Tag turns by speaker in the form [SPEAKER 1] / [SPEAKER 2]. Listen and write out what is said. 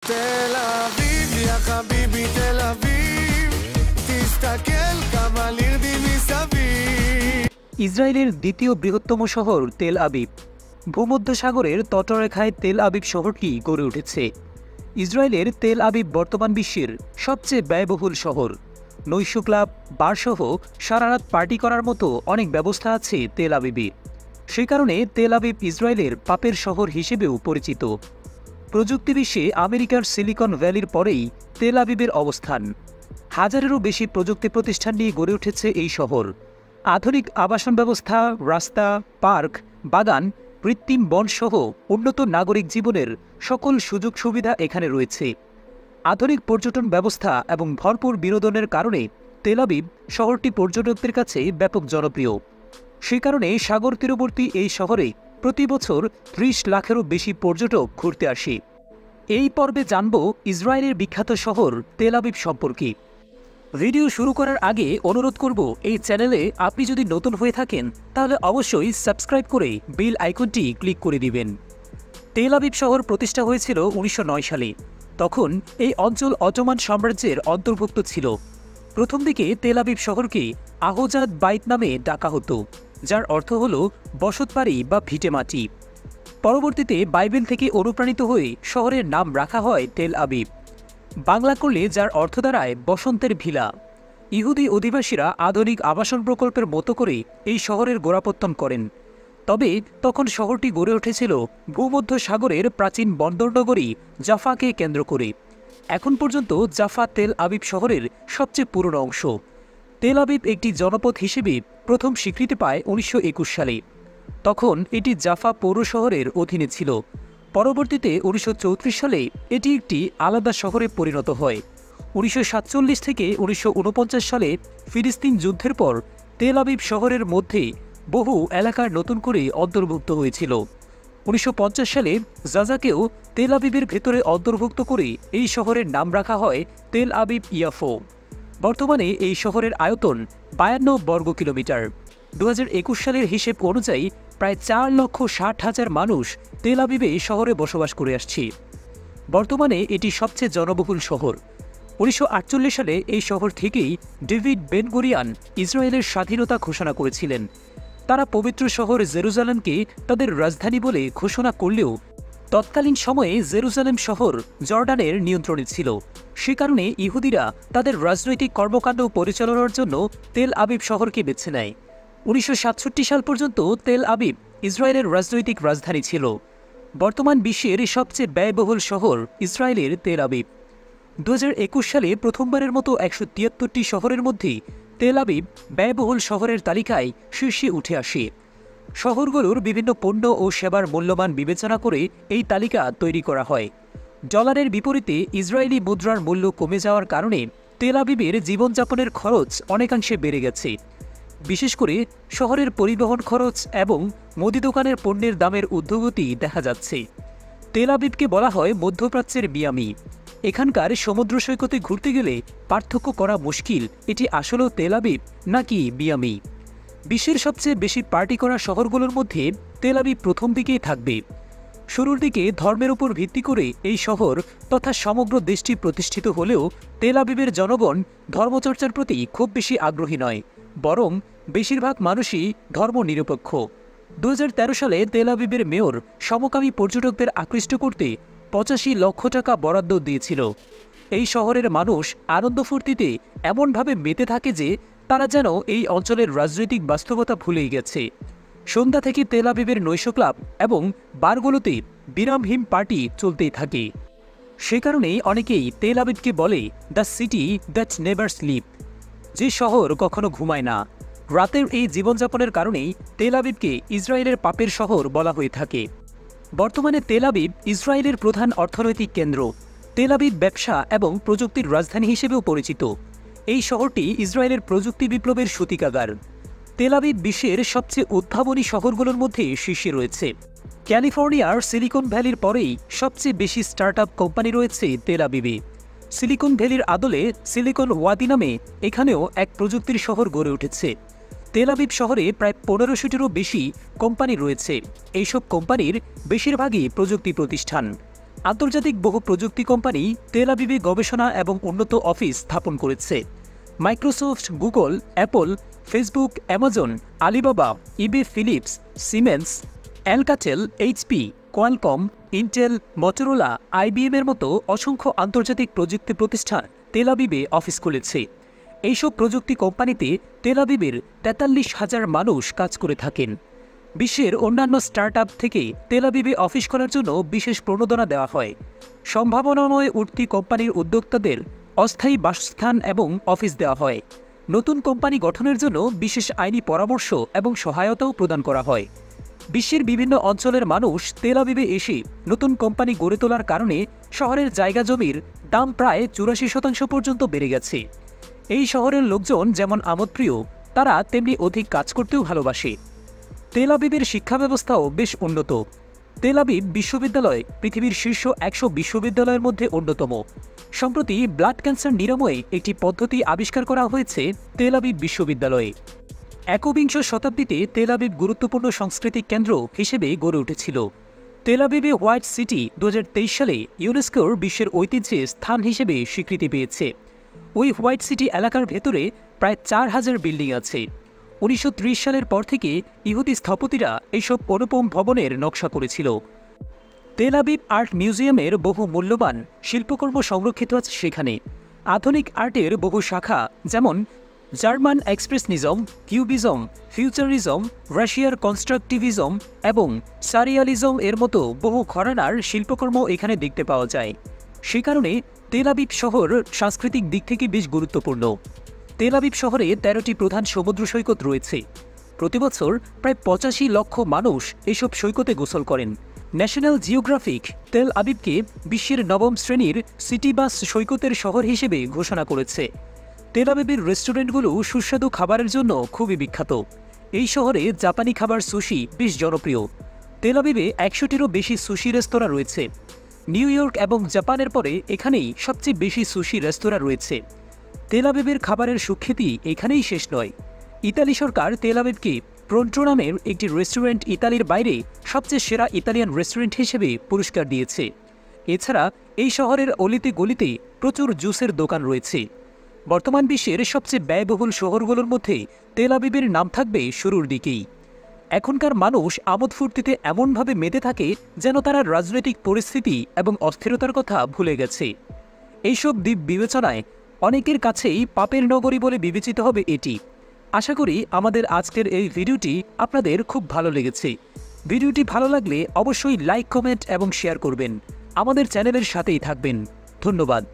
[SPEAKER 1] תל אביב, יא חביבי תל אביב, תסתכל כמה לירדים מסביב.
[SPEAKER 2] ইসরায়েলের দ্বিতীয় বৃহত্তম শহর তেল আবিব। ভূমধ্যসাগরের তটরেখায় তেল আবিব শহরটি গড়ে উঠেছে। ইসরায়েলের তেল আবিব বর্তমান বিশ্বের সবচেয়ে ব্যয়বহুল শহর। নৈশ ক্লাব, বারসহ সারারাত পার্টি করার মতো অনেক ব্যবস্থা আছে তেল আবিবে। সে কারণে তেল আবিব ইসরায়েলের পাপের শহর হিসেবেও পরিচিত। প্রযুক্তি বিশ্বে আমেরিকার সিলিকন ভ্যালির পরেই তেল আবিবের অবস্থান। হাজারেরও বেশি প্রযুক্তি প্রতিষ্ঠান নিয়ে গড়ে উঠেছে এই শহর। আধুনিক আবাসন ব্যবস্থা, রাস্তা, পার্ক, বাগান, কৃত্রিম বনসহ উন্নত নাগরিক জীবনের সকল সুযোগ সুবিধা এখানে রয়েছে। আধুনিক পর্যটন ব্যবস্থা এবং ভরপুর বিনোদনের কারণে তেল আবিব শহরটি পর্যটকদের কাছে ব্যাপক জনপ্রিয়। সে কারণে সাগর তীরবর্তী এই শহরে প্রতি বছর ৩০ লাখেরও বেশি পর্যটক ঘুরতে আসে। এই পর্বে জানব ইসরায়েলের বিখ্যাত শহর তেল আবিব সম্পর্কে। ভিডিও শুরু করার আগে অনুরোধ করব, এই চ্যানেলে আপনি যদি নতুন হয়ে থাকেন তাহলে অবশ্যই সাবস্ক্রাইব করে বেল আইকনটি ক্লিক করে দিবেন। তেল আবিব শহর প্রতিষ্ঠা হয়েছিল ১৯০৯ সালে। তখন এই অঞ্চল অটোমান সাম্রাজ্যের অন্তর্ভুক্ত ছিল। প্রথম দিকে তেল আবিব শহরকে আহজাদ বাইত নামে ডাকা হতো, যার অর্থ হল বসতবাড়ি বা ভিটেমাটি। পরবর্তীতে বাইবেল থেকে অনুপ্রাণিত হয়ে শহরের নাম রাখা হয় তেল আবিব। বাংলা করলে যার অর্থ দাঁড়ায় বসন্তের ভিলা। ইহুদি অধিবাসীরা আধুনিক আবাসন প্রকল্পের মতো করে এই শহরের গোড়াপত্তন করেন। তবে তখন শহরটি গড়ে উঠেছিল ভূমধ্যসাগরের প্রাচীন বন্দরনগরী জাফাকে কেন্দ্র করে। এখন পর্যন্ত জাফা তেল আবিব শহরের সবচেয়ে পুরনো অংশ। তেল আবিব একটি জনপদ হিসেবে প্রথম স্বীকৃতি পায় ১৯২১ সালে। তখন এটি জাফা পৌর শহরের অধীনে ছিল। পরবর্তীতে ১৯৩৪ সালে এটি একটি আলাদা শহরে পরিণত হয়। ১৯৪৭ থেকে ১৯৪৯ সালে ফিলিস্তিন যুদ্ধের পর তেল আবিব শহরের মধ্যে বহু এলাকার নতুন করে অন্তর্ভুক্ত হয়েছিল। ১৯৫০ সালে জাজাকেও তেল আবিবের ভেতরে অন্তর্ভুক্ত করে এই শহরের নাম রাখা হয় তেল আবিব ইয়াফো। বর্তমানে এই শহরের আয়তন ৫২ বর্গ কিলোমিটার। ২০২১ সালের হিসেব অনুযায়ী প্রায় ৪,৬০,০০০ মানুষ তেল আবিবে শহরে বসবাস করে আসছে। বর্তমানে এটি সবচেয়ে জনবহুল শহর। ১৯৪৮ সালে এই শহর থেকেই ডেভিড বেন গুরিয়ান ইসরায়েলের স্বাধীনতা ঘোষণা করেছিলেন। তারা পবিত্র শহর জেরুজালেমকে তাদের রাজধানী বলে ঘোষণা করলেও তৎকালীন সময়ে জেরুজালেম শহর জর্ডানের নিয়ন্ত্রণে ছিল। সে কারণে ইহুদিরা তাদের রাজনৈতিক কর্মকাণ্ড পরিচালনার জন্য তেল আবিব শহরকে বেছে নেয়। ১৯৬৭ সাল পর্যন্ত তেল আবিব ইসরায়েলের রাজনৈতিক রাজধানী ছিল। বর্তমান বিশ্বের সবচেয়ে ব্যয়বহুল শহর ইসরায়েলের তেল আবিব। ২০২১ সালে প্রথমবারের মতো ১৭৩টি শহরের মধ্যে তেল আবিব ব্যয়বহুল শহরের তালিকায় শীর্ষে উঠে আসে। শহরগুলোর বিভিন্ন পণ্য ও সেবার মূল্যমান বিবেচনা করে এই তালিকা তৈরি করা হয়। ডলারের বিপরীতে ইসরায়েলি মুদ্রার মূল্য কমে যাওয়ার কারণে তেল আবিবের জীবনযাপনের খরচ অনেকাংশে বেড়ে গেছে। বিশেষ করে শহরের পরিবহন খরচ এবং মুদি দোকানের পণ্যের দামের ঊর্ধ্বগতি দেখা যাচ্ছে। তেল আবিবকে বলা হয় মধ্যপ্রাচ্যের মিয়ামি। এখানকার সমুদ্র সৈকতে ঘুরতে গেলে পার্থক্য করা মুশকিল এটি আসলেও তেল আবিব নাকি মিয়ামি। বিশ্বের সবচেয়ে বেশি পার্টি করা শহরগুলোর মধ্যে তেল আবিব প্রথম দিকেই থাকবে। শুরুর দিকে ধর্মের উপর ভিত্তি করে এই শহর তথা সমগ্র দেশটি প্রতিষ্ঠিত হলেও তেল আবিবের জনগণ ধর্মচর্চার প্রতি খুব বেশি আগ্রহী নয়, বরং বেশিরভাগ মানুষই ধর্মনিরপেক্ষ। ২০১৩ সালে তেল আবিবের মেয়র সমকামী পর্যটকদের আকৃষ্ট করতে ৮৫ লক্ষ টাকা বরাদ্দ দিয়েছিল। এই শহরের মানুষ আনন্দ ফুর্তিতে এমনভাবে মেতে থাকে যে তারা যেন এই অঞ্চলের রাজনৈতিক বাস্তবতা ভুলেই গেছে। সন্ধ্যা থেকে তেল আবিবের নৈশ ক্লাব এবং বারগুলোতে বিরামহীন পার্টি চলতেই থাকে। সে কারণেই অনেকেই তেল আবিবকে বলে the city that never sleep, যে শহর কখনো ঘুমায় না। রাতের এই জীবনযাপনের কারণেই তেল আবিবকে ইসরায়েলের পাপের শহর বলা হয়ে থাকে। বর্তমানে তেল আবিব ইসরায়েলের প্রধান অর্থনৈতিক কেন্দ্র। তেল আবিব ব্যবসা এবং প্রযুক্তির রাজধানী হিসেবেও পরিচিত। এই শহরটি ইসরায়েলের প্রযুক্তি বিপ্লবের সূতিকাগার। তেল আবিব বিশ্বের সবচেয়ে উদ্ভাবনী শহরগুলোর মধ্যে শীর্ষে রয়েছে। ক্যালিফোর্নিয়ার সিলিকন ভ্যালির পরেই সবচেয়ে বেশি স্টার্টআপ কোম্পানি রয়েছে তেল আবিবে। সিলিকন ভ্যালির আদলে সিলিকন ওয়াদি নামে এখানেও এক প্রযুক্তির শহর গড়ে উঠেছে। তেল আবিব শহরে প্রায় ১৫০০টিরও বেশি কোম্পানি রয়েছে। এইসব কোম্পানির বেশিরভাগই প্রযুক্তি প্রতিষ্ঠান। আন্তর্জাতিক বহু প্রযুক্তি কোম্পানি তেল আবিবে গবেষণা এবং উন্নত অফিস স্থাপন করেছে। Microsoft, Google, Apple, Facebook, Amazon, Alibaba, eBay, Philips, Siemens, Alcatel, HP, Qualcomm, Intel, Motorola, IBM এর মতো অসংখ্য আন্তর্জাতিক প্রযুক্তি প্রতিষ্ঠান তেল আবিবে অফিস খুলেছে। এইসব প্রযুক্তি কোম্পানিতে তেল আবিবের 43,000 মানুষ কাজ করে থাকেন। বিশ্বের অন্যান্য স্টার্টআপ থেকে তেল আবিবে অফিস খোলার জন্য বিশেষ প্রণোদনা দেওয়া হয়। সম্ভাবনাময় উঠতি কোম্পানির উদ্যোক্তাদের অস্থায়ী বাসস্থান এবং অফিস দেওয়া হয়। নতুন কোম্পানি গঠনের জন্য বিশেষ আইনি পরামর্শ এবং সহায়তাও প্রদান করা হয়। বিশ্বের বিভিন্ন অঞ্চলের মানুষ তেল আবিবে এসে নতুন কোম্পানি গড়ে তোলার কারণে শহরের জায়গা জমির দাম প্রায় 84% পর্যন্ত বেড়ে গেছে। এই শহরের লোকজন যেমন আমোদপ্রিয়, তারা তেমনি অধিক কাজ করতেও ভালোবাসে। তেল আবিবের শিক্ষা ব্যবস্থাও বেশ উন্নত। তেল আবিব বিশ্ববিদ্যালয় পৃথিবীর শীর্ষ 100 বিশ্ববিদ্যালয়ের মধ্যে অন্যতম। সম্প্রতি ব্লাড ক্যান্সার নিরাময়ে একটি পদ্ধতি আবিষ্কার করা হয়েছে তেল আবিব বিশ্ববিদ্যালয়ে। একবিংশ শতাব্দীতে তেল আবিব গুরুত্বপূর্ণ সাংস্কৃতিক কেন্দ্র হিসেবে গড়ে উঠেছিল। তেল আবিবে হোয়াইট সিটি 2023 সালে ইউনেস্কোর বিশ্বের ঐতিহ্যের স্থান হিসেবে স্বীকৃতি পেয়েছে। ওই হোয়াইট সিটি এলাকার ভেতরে প্রায় 4000 বিল্ডিং আছে। 1930 সালের পর থেকে ইহুদি স্থপতিরা এইসব অনুপম ভবনের নকশা করেছিল। তেল আবিব আর্ট মিউজিয়ামের বহু মূল্যবান শিল্পকর্ম সংরক্ষিত আছে সেখানে। আধুনিক আর্টের বহু শাখা, যেমন জার্মান এক্সপ্রেশনিজম, কিউবিজম, ফিউচারিজম, রাশিয়ার কনস্ট্রাকটিভিজম এবং সারিয়ালিজম এর মতো বহু ঘরানার শিল্পকর্ম এখানে দেখতে পাওয়া যায়। সে কারণে তেল আবিব শহর সাংস্কৃতিক দিক থেকে বেশ গুরুত্বপূর্ণ। তেল আবিব শহরে 13টি প্রধান সমুদ্র সৈকত রয়েছে। প্রতিবছর প্রায় 85 লক্ষ মানুষ এসব সৈকতে গোসল করেন। ন্যাশনাল জিওগ্রাফিক তেল আবিবকে বিশ্বের 9ম শ্রেণীর সিটি বাস সৈকতের শহর হিসেবে ঘোষণা করেছে। তেল আবিবের রেস্টুরেন্টগুলো সুস্বাদু খাবারের জন্য খুবই বিখ্যাত। এই শহরে জাপানি খাবার সুশি বেশ জনপ্রিয়। তেল আবিবে 100টিরও বেশি সুশি রেস্তোরাঁ রয়েছে। নিউ ইয়র্ক এবং জাপানের পরে এখানেই সবচেয়ে বেশি সুশি রেস্তোরাঁ রয়েছে। তেল আবিবের খাবারের সুখ্যাতি এখানেই শেষ নয়। ইতালি সরকার তেল আবিবকে প্রন্টো নামের একটি রেস্টুরেন্ট ইতালির বাইরে সবচেয়ে সেরা ইতালিয়ান রেস্টুরেন্ট হিসেবে পুরস্কার দিয়েছে। এছাড়া এই শহরের অলিতে গলিতে প্রচুর জুসের দোকান রয়েছে। বর্তমান বিশ্বের সবচেয়ে ব্যয়বহুল শহরগুলোর মধ্যে তেল আবিবের নাম থাকবে শুরুর দিকেই। এখনকার মানুষ আমোদ ফুর্তিতে এমনভাবে মেতে থাকে যেন তারা রাজনৈতিক পরিস্থিতি এবং অস্থিরতার কথা ভুলে গেছে। এইসব দিক বিবেচনায় অনেকের কাছেই পাপের নগরী বলে বিবেচিত হবে এটি। আশা করি আমাদের আজকের এই ভিডিওটি আপনাদের খুব ভালো লেগেছে। ভিডিওটি ভালো লাগলে অবশ্যই লাইক, কমেন্ট এবং শেয়ার করবেন। আমাদের চ্যানেলের সাথেই থাকবেন। ধন্যবাদ।